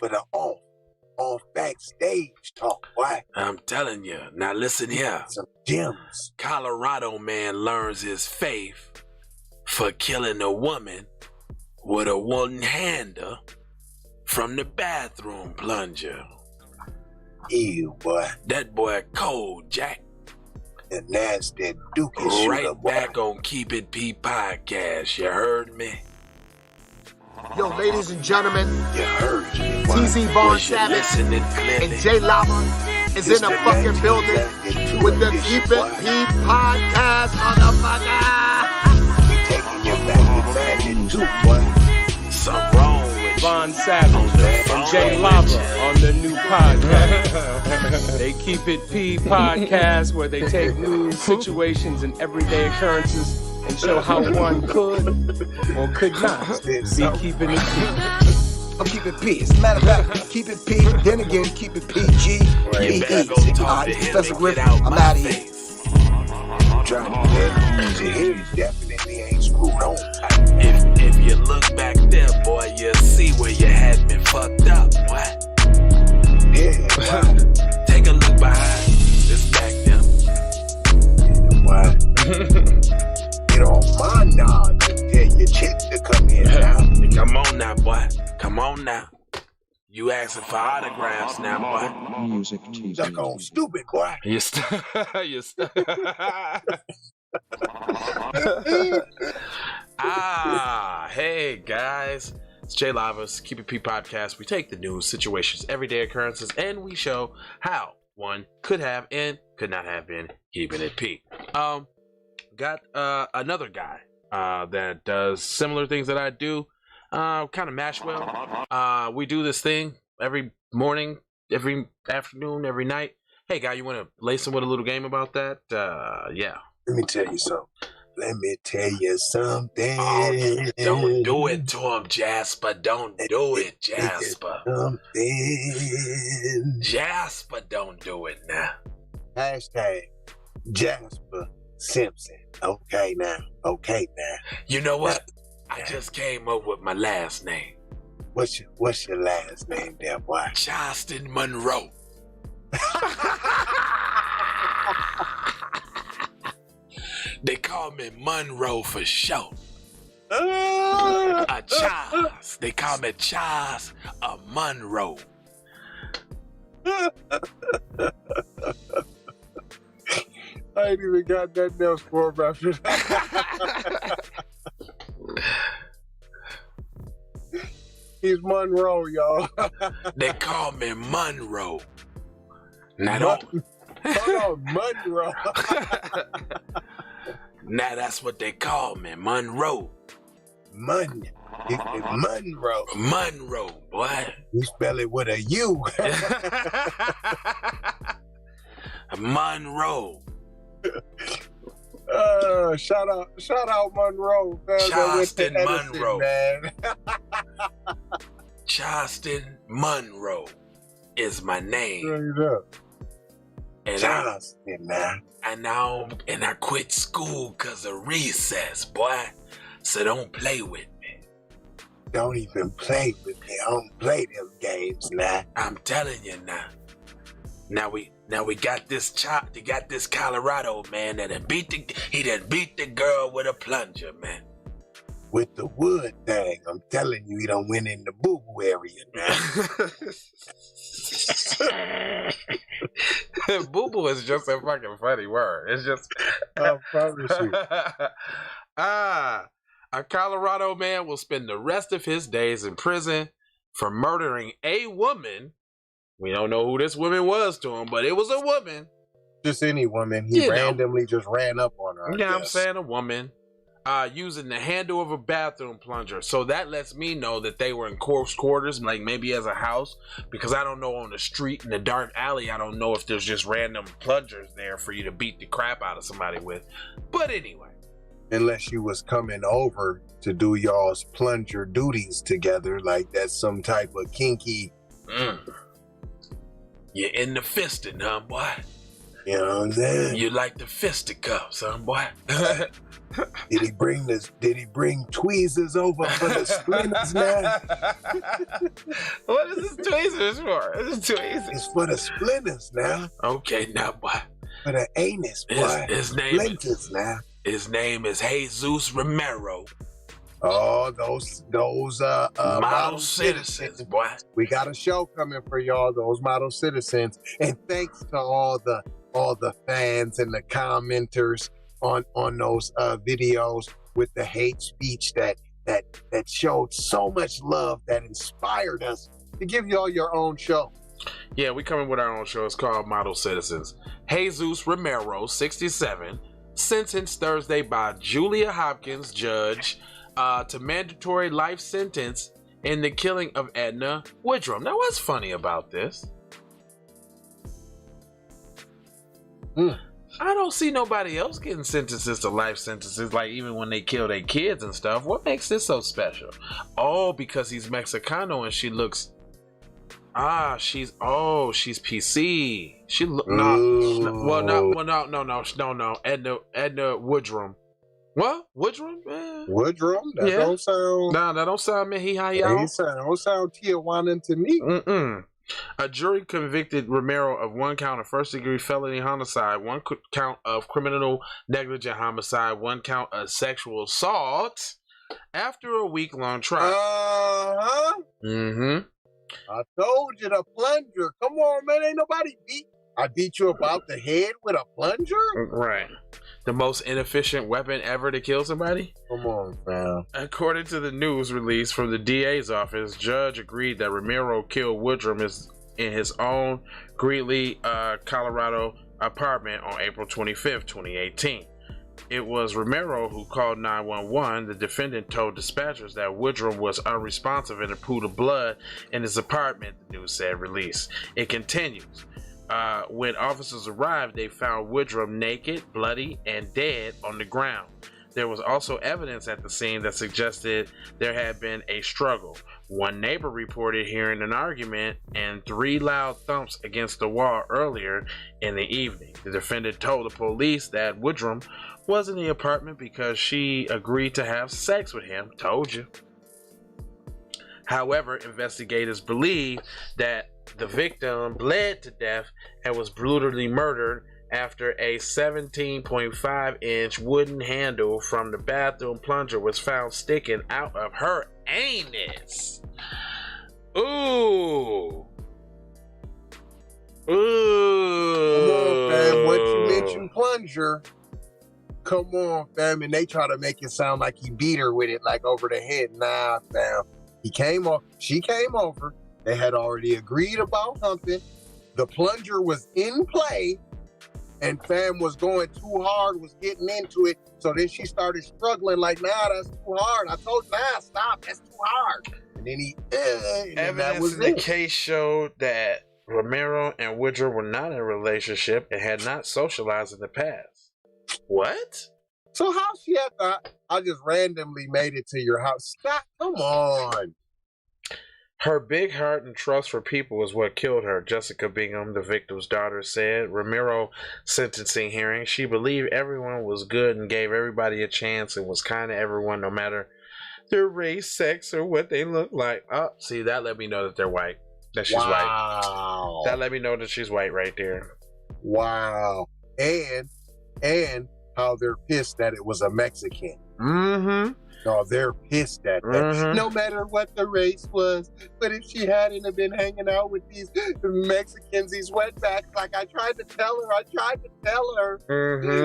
for the off backstage talk, boy. I'm telling you. Now listen here. Some gems. Colorado man learns his faith for killing a woman with a one-hander from the bathroom plunger. Ew, boy. That boy cold, Jack. The nasty dookie shooter, Right boy. back on Keep It P podcast. You heard me? Yo, ladies and gentlemen, You heard me, boy. TZ Von Was you Savage listening clearly? and J Lava is in the fucking building with the Keep It P podcast, motherfucker. We taking you back to magic too, boy. Something wrong with Von you. Savage and J Lava on the new podcast. They Keep It P podcast, where they take news, situations, and everyday occurrences and show how one could or could not be keeping it P. I'm keeping P. As a matter of fact, keep it P. Then again, keep it PG. You PE. better go talk to him Professor and Griff, get out I'm my out of here. face. Trying to get easy here. You definitely ain't screwed on tight. If you look back there, boy, you'll see where you had me fucked up, boy. Yeah, boy. Take a look behind this back there. Boy. Get on my nod and tell your chick to come in now. Come on now, boy. Come on now. You asking for autographs now, boy. Suck on stupid, boy. You hey guys. It's J Lava's Keep It P podcast. We take the news, situations, everyday occurrences, and we show how one could have and could not have been keeping it P. Got another guy that does similar things that I do. Kind of mash well. We do this thing every morning, every afternoon, every night. Hey guy, you want to lace him with a little game about that? Yeah. Let me tell you something. Let me tell you something. Oh, don't do it to him, Jasper. Don't do it, Jasper. Something. Jasper, don't do it now. Hashtag Jasper Simpson. Okay now. You know what? I just came up with my last name. What's your last name there, boy? Charleston Monroe. They call me Monroe for short. A Charles. They call me Charles a Monroe. I ain't even got nothing else for him after that. He's Monroe, y'all. They call me Monroe. Now don't. Hold on, Monroe. Now that's what they call me, Monroe. Monroe. Monroe, boy. You spell it with a U. Monroe. Shout out Monroe, man. Charleston Edison, Monroe. Man. Charleston Monroe is my name. Straight up. And Charleston, man. I quit school because of recess, boy. So don't play with me. Don't even play with me. I don't play them games now. I'm telling you now. Now we got this Colorado man that done beat the girl with a plunger, man. With the wood thing, I'm telling you, he done went in the boo-boo area now. Boo-boo is just a fucking funny word. It's just... I promise you. A Colorado man will spend the rest of his days in prison for murdering a woman. We don't know who this woman was to him, but it was a woman. Just any woman. He randomly just ran up on her. Yeah, I'm saying a woman. Using the handle of a bathroom plunger. So that lets me know that they were in close quarters, like maybe as a house, because I don't know on the street in the dark alley, I don't know if there's just random plungers there for you to beat the crap out of somebody with. But anyway. Unless you was coming over to do y'all's plunger duties together, like that's some type of kinky. You're in the fisting, huh, boy? You know what I'm saying? You like the fisticuffs, huh, boy? Did he bring tweezers over for the splinters now? What is this tweezers for? It's for the splinters now. Okay, now, boy. For the anus, boy. His name splinters now. His name is Jesus Romero. Oh, those model citizens, boy. We got a show coming for y'all, those model citizens. And thanks to all the fans and the commenters on those videos with the hate speech that showed so much love, that inspired us to give y'all your own show. Yeah, we coming with our own show. It's called Model Citizens. Jesus Romero, 67, sentenced Thursday by Julia Hopkins judge to mandatory life sentence in the killing of Edna Woodrum. Now, what's funny about this? I don't see nobody else getting sentences to life sentences, like even when they kill their kids and stuff. What makes this so special? Oh, because he's Mexicano and she looks... she's PC. She look no. Edna Woodrum. What? Woodrum? Woodrum? That don't sound. Nah, that don't sound me. Don't sound Tijuana to me. A jury convicted Romero of 1 count of first-degree felony homicide, 1 count of criminal negligent homicide, 1 count of sexual assault after a week-long trial. I told you, the plunger. Come on, man. Ain't nobody I beat you about the head with a plunger? Right. The most inefficient weapon ever to kill somebody? Come on, fam. According to the news release from the DA's office, judge agreed that Romero killed Woodrum in his own Greeley, Colorado apartment on April 25th, 2018. It was Romero who called 911. The defendant told dispatchers that Woodrum was unresponsive in a pool of blood in his apartment, the news said release. It continues. When officers arrived, they found Woodrum naked, bloody, and dead on the ground. There was also evidence at the scene that suggested there had been a struggle. One neighbor reported hearing an argument and 3 loud thumps against the wall earlier in the evening. The defendant told the police that Woodrum was in the apartment because she agreed to have sex with him. Told you. However, investigators believe that the victim bled to death and was brutally murdered after a 17.5-inch wooden handle from the bathroom plunger was found sticking out of her anus. Ooh. Come on, fam. Once you mention plunger, come on, fam. And they try to make it sound like he beat her with it, like over the head. Nah, fam. She came over. They had already agreed about humping. The plunger was in play, and fam was going too hard, was getting into it. So then she started struggling, like, nah, that's too hard. I told you, nah, stop, that's too hard. And then evidence in the case showed that Romero and Woodrum were not in a relationship and had not socialized in the past. What? So how she had I just randomly made it to your house. Stop, come on. Her big heart and trust for people is what killed her, Jessica Bingham, the victim's daughter, said. Romero sentencing hearing, she believed everyone was good and gave everybody a chance and was kind to everyone no matter their race, sex, or what they look like. Oh, see, that let me know that they're white. That she's white. That let me know that she's white right there. Wow. And how they're pissed that it was a Mexican. Mm-hmm. No, they're pissed at that. No matter what the race was. But if she hadn't have been hanging out with these Mexicans, these wetbacks, like I tried to tell her.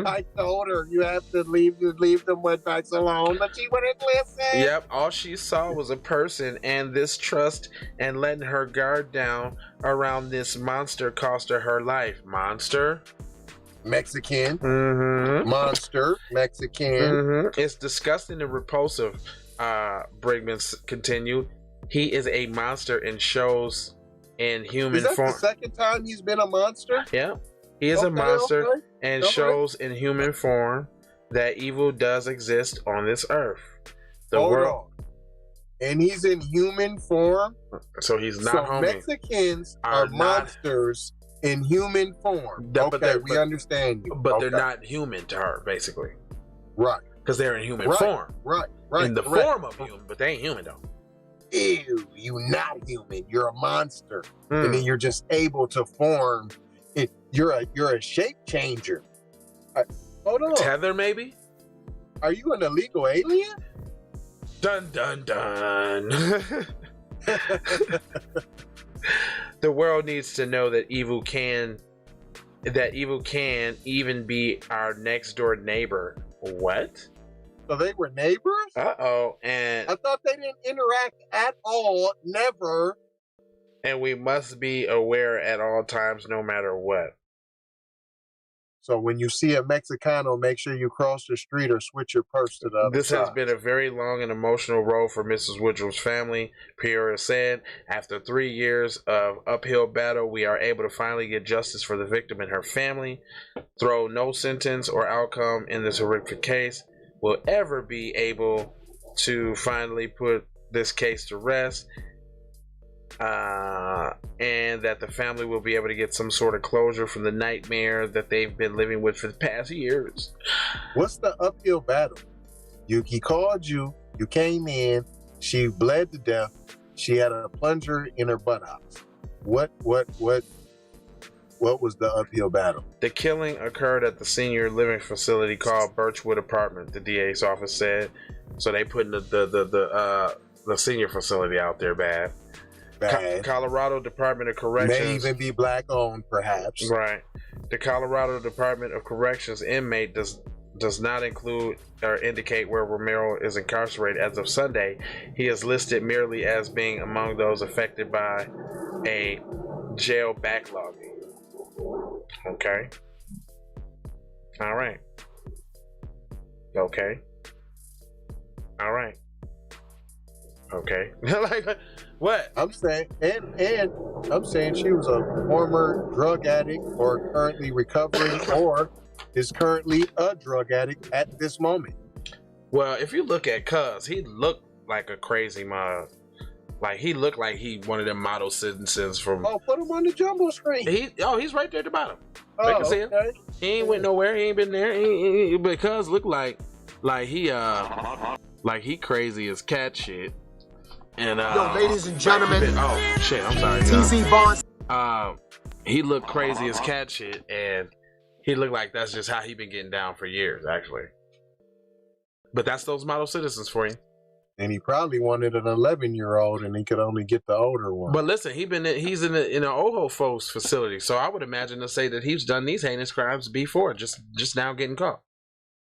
I told her, you have to leave them wetbacks alone, but she wouldn't listen. Yep, all she saw was a person, and this trust and letting her guard down around this monster cost her life. Monster? Mexican, monster, Mexican. It's disgusting and repulsive. Brigman continued. He is a monster and shows in human form. Is that the second time he's been a monster? Yeah, he is a monster and shows in human form that evil does exist on this earth. The world. And he's in human form. So he's not homie. Mexicans are monsters in human form. We understand you. But they're not human to her, basically. Right. Because they're in human form. Right. In the form of human, but they ain't human though. Ew, you not human. You're a monster. And then you're just able to form. You're a shape changer. Hold on. Tether, maybe? Are you an illegal alien? Dun dun dun. The world needs to know that evil can even be our next door neighbor. What? So they were neighbors? Uh-oh. And I thought they didn't interact at all. Never. And we must be aware at all times, no matter what. So when you see a Mexicano, make sure you cross the street or switch your purse to the other This side. has been a very long and emotional road for Mrs. Woodrow's family, Pierre said. After 3 years of uphill battle, we are able to finally get justice for the victim and her family. Though no sentence or outcome in this horrific case will ever be able to finally put this case to rest, and that the family will be able to get some sort of closure from the nightmare that they've been living with for the past years. What's the uphill battle? He called you, you came in, she bled to death, she had a plunger in her buttocks. What was the uphill battle? The killing occurred at the senior living facility called Birchwood Apartment, the DA's office said. So they putting the senior facility out there bad. Colorado Department of Corrections may even be black owned, perhaps. Right. The Colorado Department of Corrections inmate does not include or indicate where Romero is incarcerated as of Sunday. He is listed merely as being among those affected by a jail backlogging. Okay. All right. Okay. All right. Okay. Like what? I'm saying, and I'm saying she was a former drug addict, or currently recovering, or is currently a drug addict at this moment. Well, if you look at Cuz, he looked like a crazy mod. Like he looked like he one of them model citizens from. Oh, put him on the jumbo screen. He's right there at the bottom. They can see him. He ain't went nowhere. He ain't been there. But Cuz looked like he crazy as cat shit. And yo, ladies and gentlemen. Oh shit, I'm sorry. TZ Bonds. He looked crazy as cat shit, and he looked like that's just how he been getting down for years, actually. But that's those model citizens for you. And he probably wanted an 11-year-old, and he could only get the older one. But listen, he's in an Oho folks facility, so I would imagine to say that he's done these heinous crimes before, just now getting caught.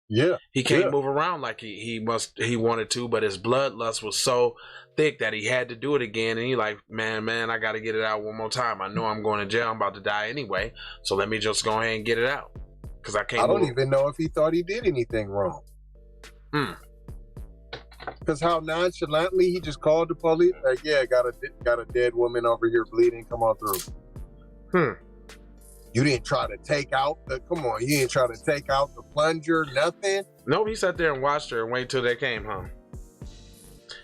Yeah, he can't move around like he wanted to, but his bloodlust was so thick that he had to do it again. And he like, man, I got to get it out one more time. I know I'm going to jail. I'm about to die anyway, so let me just go ahead and get it out because I can't. I don't even know if he thought he did anything wrong. Because how nonchalantly he just called the police. Like, yeah, got a dead woman over here bleeding. Come on through. You didn't try to take out you didn't try to take out the plunger, nothing? No, he sat there and watched her and waited till they came home.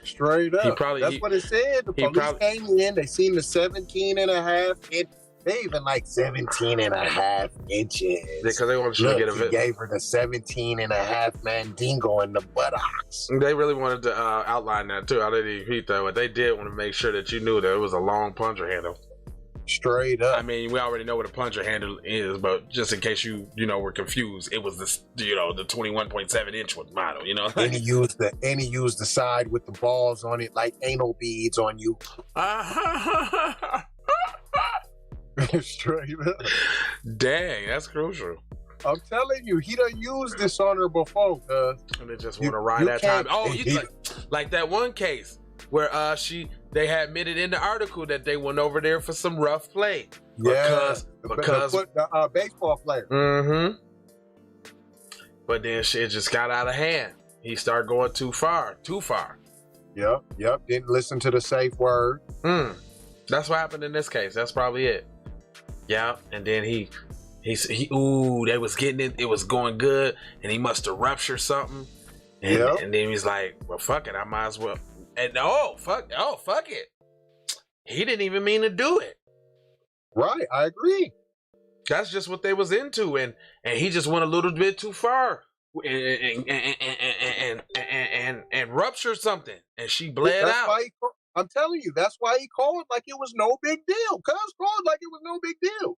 Straight up. That's what it said. The police came in, they seen the 17.5 inch. They even like 17.5 inches. Because they wanted you to get a He gave her the 17.5 mandingo in the buttocks. They really wanted to outline that too. I didn't even read that, but they did want to make sure that you knew that it was a long plunger handle. Straight up. I mean, we already know what a plunger handle is, but just in case you were confused, it was this, the 21.7 inch model, And he used the side with the balls on it like anal beads on you. Straight up. Dang, that's crucial. I'm telling you, he done used this on her before, and they just want to ride that time. Oh, like that one case where they had admitted in the article that they went over there for some rough play. Because the baseball player. Mm-hmm. But then shit just got out of hand. He started going too far. Yep. Didn't listen to the safe word. That's what happened in this case. That's probably it. Yeah. And then they was getting it. It was going good, and he must have ruptured something. And then he's like, well, fuck it. I might as well. And fuck it. He didn't even mean to do it. Right, I agree. That's just what they was into, and he just went a little bit too far, and ruptured something, and she bled out. I'm telling you, that's why he called like it was no big deal. Cuz called like it was no big deal.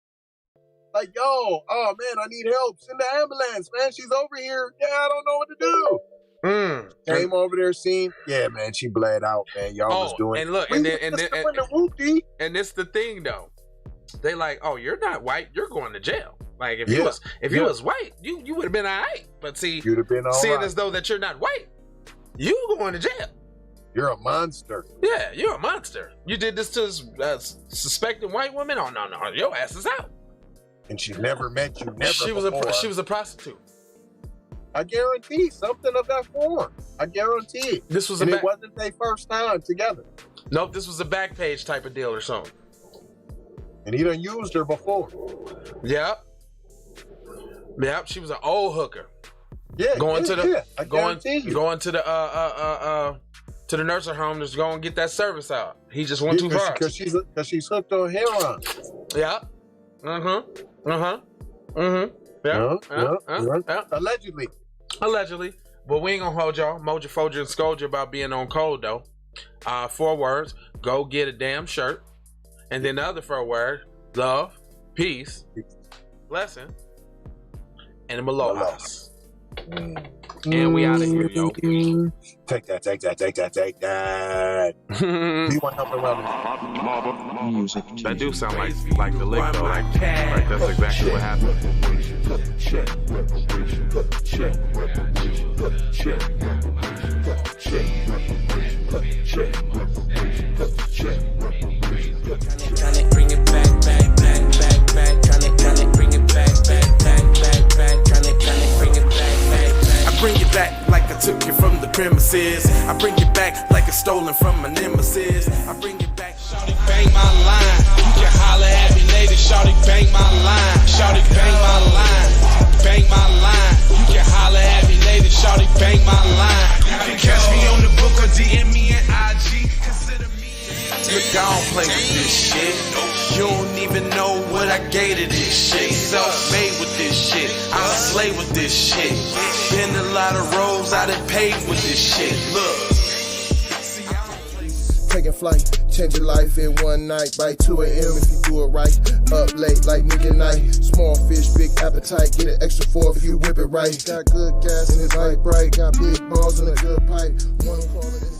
Like, yo, oh man, I need help. Send the ambulance, man. She's over here. Yeah, I don't know what to do. Came over there, seen. Yeah, man, she bled out, man. Y'all was doing. And look, and it's the thing though. They like, oh, you're not white, you're going to jail. Like if you was white, you would have been all right. But see, you'd have been all seeing right. as though that you're not white, you going to jail. You're a monster. Yeah, you're a monster. You did this to suspected white woman. Oh no, your ass is out. And she never met you. Never. She was a prostitute. I guarantee something of that form. I guarantee it. This was it wasn't their first time together. Nope, this was a back page type of deal or something. And he done used her before. Yep. She was an old hooker. Yeah, going to the nursing home to go and get that service out. He just went too far. Because she's hooked on heroin. Yeah. Allegedly. But we ain't gonna hold y'all. Moja, Foja, and scold you about being on cold though. 4 words. Go get a damn shirt. And then the other 4 words: love, peace, blessing, and a Malohas. And we out of here, yo. Take that. Do you want help around music? That do sound like the lick though. Like that's exactly what happened. Bring it back. Bring it back. I bring it back like I took it from the premises. I bring it back like it's stolen from my nemesis. I bring it back. Shawty bang my line. You can holler at me later. Shawty bang my line. Shawty bang my line. Bang my line. You can holler at me later. Shawty bang my line. You can catch me on the book or DM me at IG. Consider me. Look, I don't play with this shit. You don't even know what I gave to this shit. Self-made with this shit. I slay with this shit. Been a lot of roads I done paved with this shit. Look. Taking flight, change your life in one night. By 2 a.m. if you do it right. Up late like midnight. Small fish, big appetite. Get an extra 4 if you whip it right. Got good gas and it's light bright. Got big balls and a good pipe. One call it is.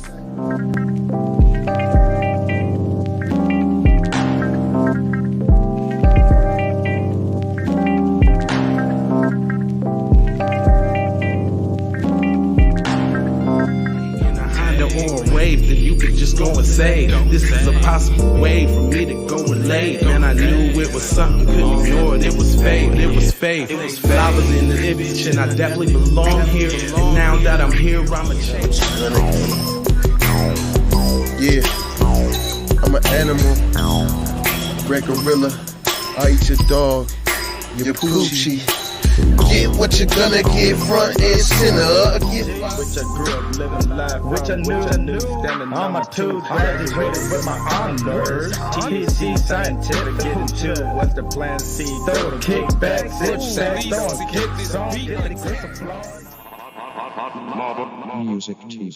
Then you could just go and say, this is a possible way for me to go and lay. And I knew it was something, couldn't ignore it. It was fate, it was fate. Flowers in the image, and I definitely belong here. And now that I'm here, I'ma change. Yeah, I'm an animal, red gorilla. I eat your dog, your poochie. Get what you're gonna get, front and center. Which I grew up living life, which I knew. Standing on my toes, graduated with my honors. TC scientific, getting to what's the plan? C, throw the kickback, sit back, throwing kicks on. Music TV.